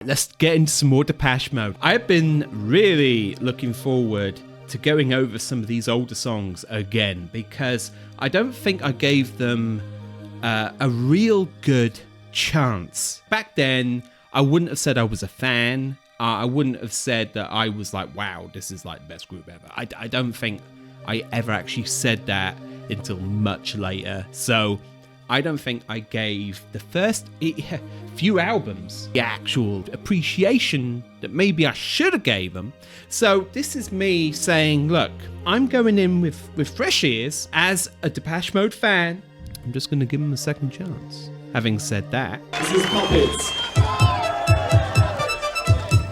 Let's get into some more Depeche Mode. I've been really looking forward to going over some of these older songs again because I don't think I gave them a real good chance. Back then, I wouldn't have said I was a fan. I wouldn't have said that I was like, wow, this is like the best group ever. I don't think I ever actually said that until much later. So I don't think I gave the first few albums the actual appreciation that maybe I should have gave them. So this is me saying, look, I'm going in with fresh ears as a Depeche Mode fan. I'm just going to give them a second chance. Having said that, this is Puppets.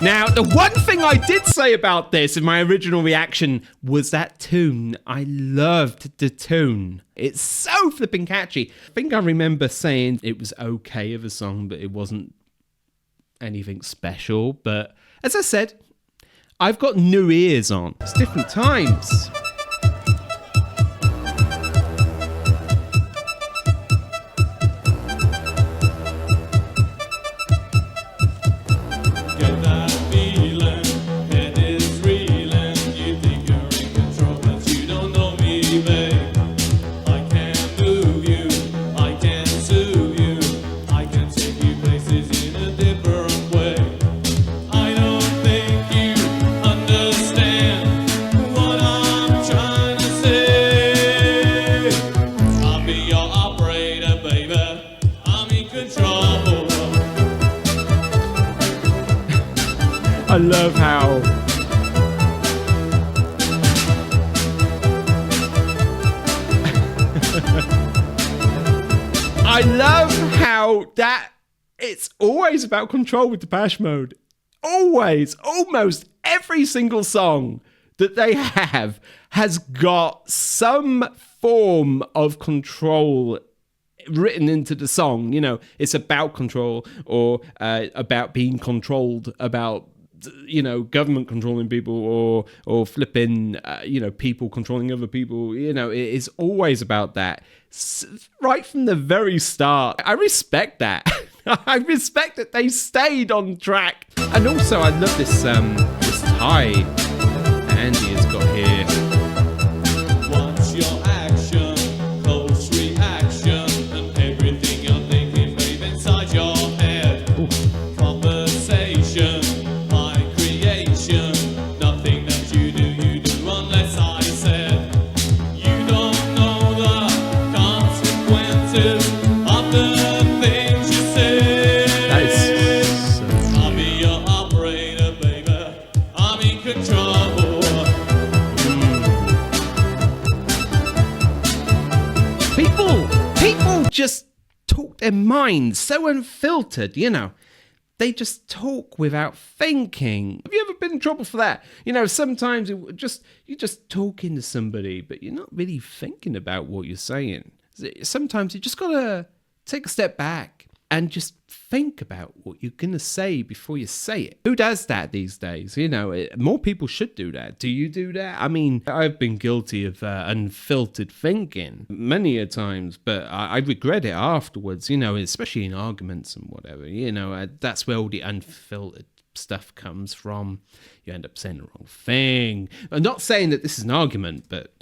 Now, the one thing I did say about this in my original reaction was that tune. I loved the tune. It's so flipping catchy. I think I remember saying it was okay of a song, but it wasn't anything special. But as I said, I've got new ears on. It's different times. I love how that it's always about control with Depeche Mode. Always, almost every single song that they have has got some form of control written into the song. You know, it's about control or about being controlled, about, you know, government controlling people or flipping, you know, people controlling other people. You know, it is always about that right from the very start. I respect that. I respect that they stayed on track. And also I love this this tie Andy has got here. What's your action? Close reaction and everything you're thinking, babe, inside your head. Ooh. Conversation. Nothing that you do unless I said. You don't know the consequences of the things you say. I'll be your operator, baby. I'm in control. People just talk their minds so unfiltered, you know. They just talk without thinking. Have you ever been in trouble for that? You know, sometimes you're just talking to somebody, but you're not really thinking about what you're saying. Sometimes you just gotta take a step back and just think about what you're gonna say before you say it. Who does that these days? You know, more people should do that. Do you do that? I mean, I've been guilty of unfiltered thinking many a times, but I regret it afterwards, you know, especially in arguments and whatever. You know, that's where all the unfiltered stuff comes from. You end up saying the wrong thing. I'm not saying that this is an argument, but...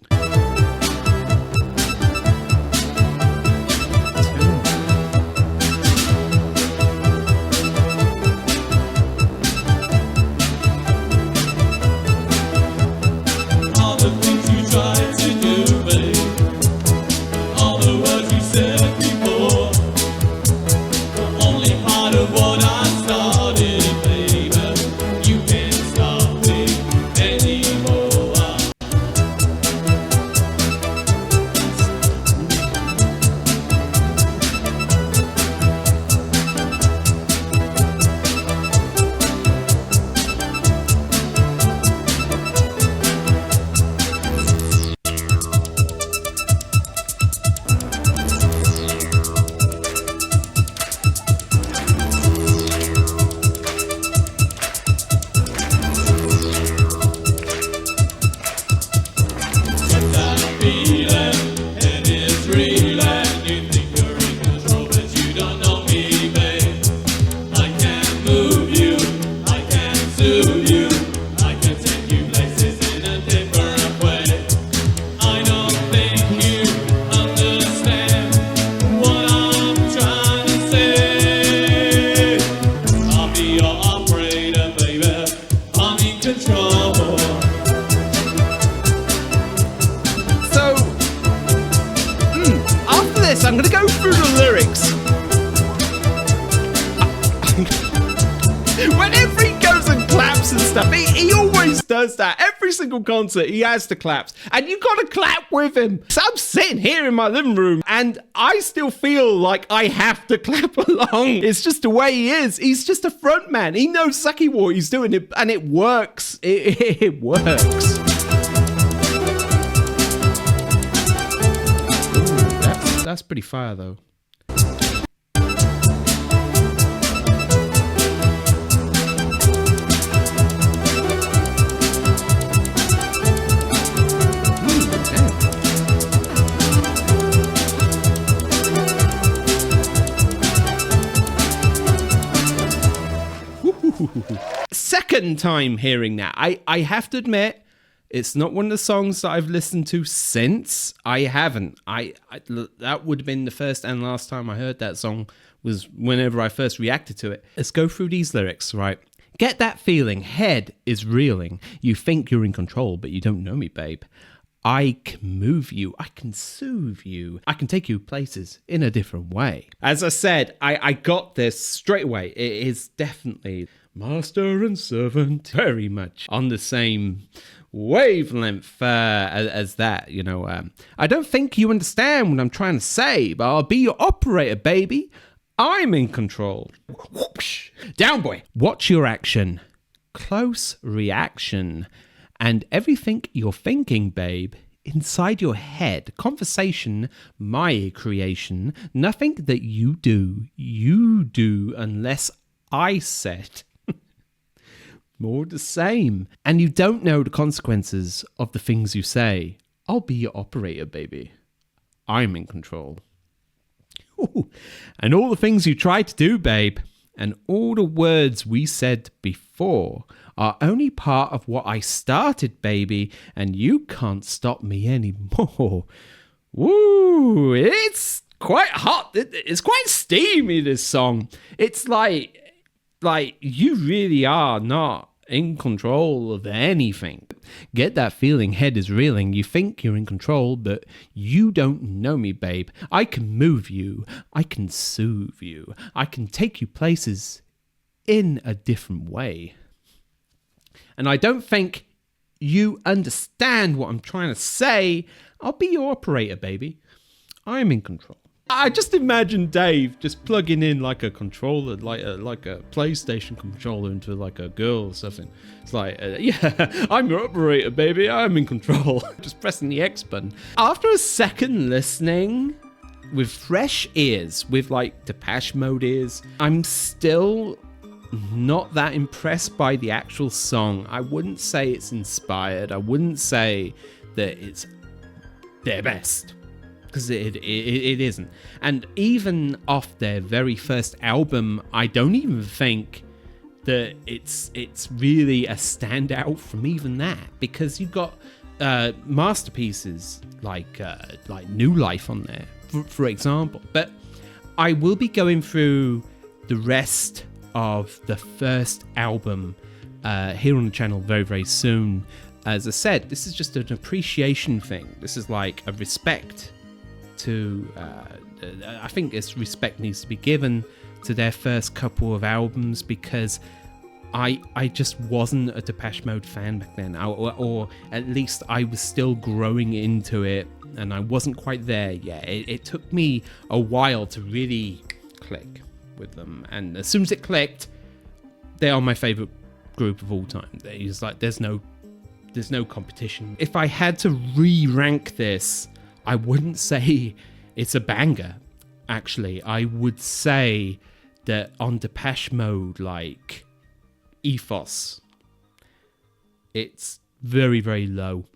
Whenever he goes and claps and stuff, he always does that. Every single concert, he has to clap. And you got to clap with him. So I'm sitting here in my living room, and I still feel like I have to clap along. It's just the way he is. He's just a front man. He knows exactly what he's doing, and it works. It works. Ooh, that's pretty fire, though. Second time hearing that. I have to admit, it's not one of the songs that I've listened to since. I haven't. That would have been the first and last time I heard that song was whenever I first reacted to it. Let's go through these lyrics, right? Get that feeling, head is reeling. You think you're in control, but you don't know me, babe. I can move you, I can soothe you, I can take you places in a different way. As I said, I got this straight away. It is definitely master and servant, very much on the same wavelength as that, you know. I don't think you understand what I'm trying to say, but I'll be your operator, baby. I'm in control. Whoosh. Down, boy. Watch your action. Close reaction. And everything you're thinking, babe, inside your head. Conversation, my creation. Nothing that you do unless I said. More the same. And you don't know the consequences of the things you say. I'll be your operator, baby. I'm in control. Ooh. And all the things you tried to do, babe, and all the words we said before are only part of what I started, baby, and you can't stop me anymore. Woo! It's quite hot. It's quite steamy, this song. It's like you really are not in control of anything. Get that feeling, head is reeling. You think you're in control, but you don't know me, babe. I can move you. I can soothe you. I can take you places in a different way. And I don't think you understand what I'm trying to say. I'll be your operator, baby. I'm in control. I just imagine Dave just plugging in like a controller, like a PlayStation controller into like a girl or something. It's like, yeah, I'm your operator, baby. I'm in control. Just pressing the X button. After a second listening with fresh ears, with like Depeche Mode ears, I'm still not that impressed by the actual song. I wouldn't say it's inspired. I wouldn't say that it's their best. Because it isn't. And even off their very first album, I don't even think that it's really a standout from even that. Because you've got masterpieces like New Life on there, for example. But I will be going through the rest of the first album here on the channel very, very soon. As I said, this is just an appreciation thing. This is like a respect to I think this respect needs to be given to their first couple of albums, because I just wasn't a Depeche Mode fan back then, or at least I was still growing into it and I wasn't quite there yet. It took me a while to really click with them, and as soon as it clicked, they are my favorite group of all time. It's like there's no competition. If I had to re-rank this, I wouldn't say it's a banger, actually. I would say that on Depeche Mode, like, ethos, it's very, very low.